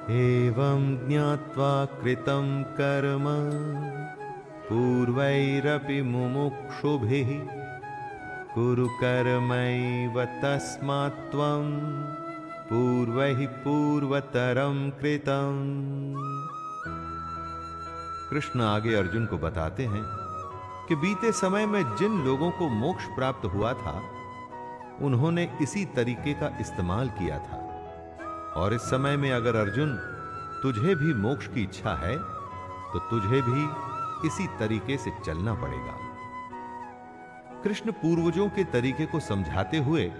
एवं ज्ञात्वा कृतं कर्म पूर्वैरपि मुमुक्षुभिः कुरु कर्मैव तस्मात् त्वं पूर्वैः पूर्वतरं कृतं। कृष्ण आगे अर्जुन को बताते हैं कि बीते समय में जिन लोगों को मोक्ष प्राप्त हुआ था उन्होंने इसी तरीके का इस्तेमाल किया था, और इस समय में अगर अर्जुन तुझे भी मोक्ष की इच्छा है तो तुझे भी इसी तरीके से चलना पड़ेगा। कृष्ण पूर्वजों के तरीके को समझाते हुए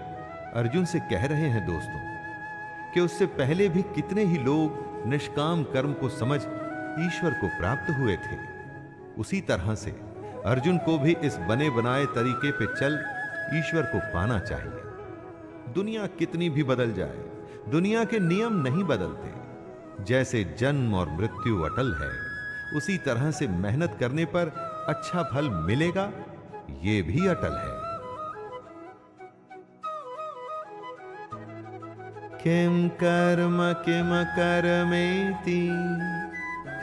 अर्जुन से कह रहे हैं दोस्तों कि उससे पहले भी कितने ही लोग निष्काम कर्म को समझ ईश्वर को प्राप्त हुए थे। उसी तरह से अर्जुन को भी इस बने बनाए तरीके पे चल ईश्वर को पाना चाहिए। दुनिया कितनी भी बदल जाए, दुनिया के नियम नहीं बदलते। जैसे जन्म और मृत्यु अटल है, उसी तरह से मेहनत करने पर अच्छा फल मिलेगा, ये भी अटल है। किम कर्म किम कर्मेति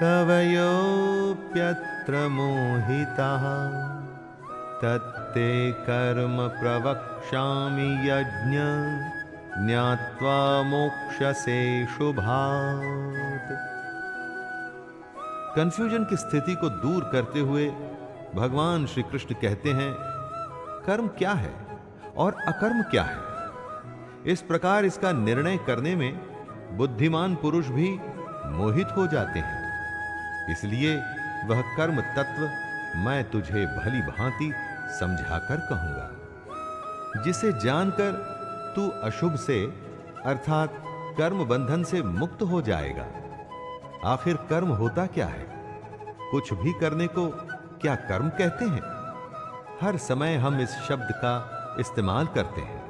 कवयोप्यत्र मोहिताः तत्ते कर्म प्रवक्ष्यामि यज्ञ ज्ञात्वा मोक्षसे शुभात्। कंफ्यूजन की स्थिति को दूर करते हुए भगवान श्री कृष्ण कहते हैं, कर्म क्या है और अकर्म क्या है। इस प्रकार इसका निर्णय करने में बुद्धिमान पुरुष भी मोहित हो जाते हैं। इसलिए वह कर्म तत्व मैं तुझे भली भांति समझाकर कहूंगा, जिसे जानकर तू अशुभ से अर्थात कर्म बंधन से मुक्त हो जाएगा। आखिर कर्म होता क्या है? कुछ भी करने को क्या कर्म कहते हैं? हर समय हम इस शब्द का इस्तेमाल करते हैं,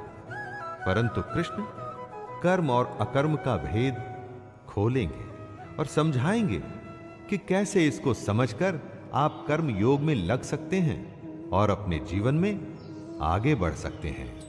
परंतु कृष्ण कर्म और अकर्म का भेद खोलेंगे और समझाएंगे कि कैसे इसको समझकर आप कर्म योग में लग सकते हैं और अपने जीवन में आगे बढ़ सकते हैं।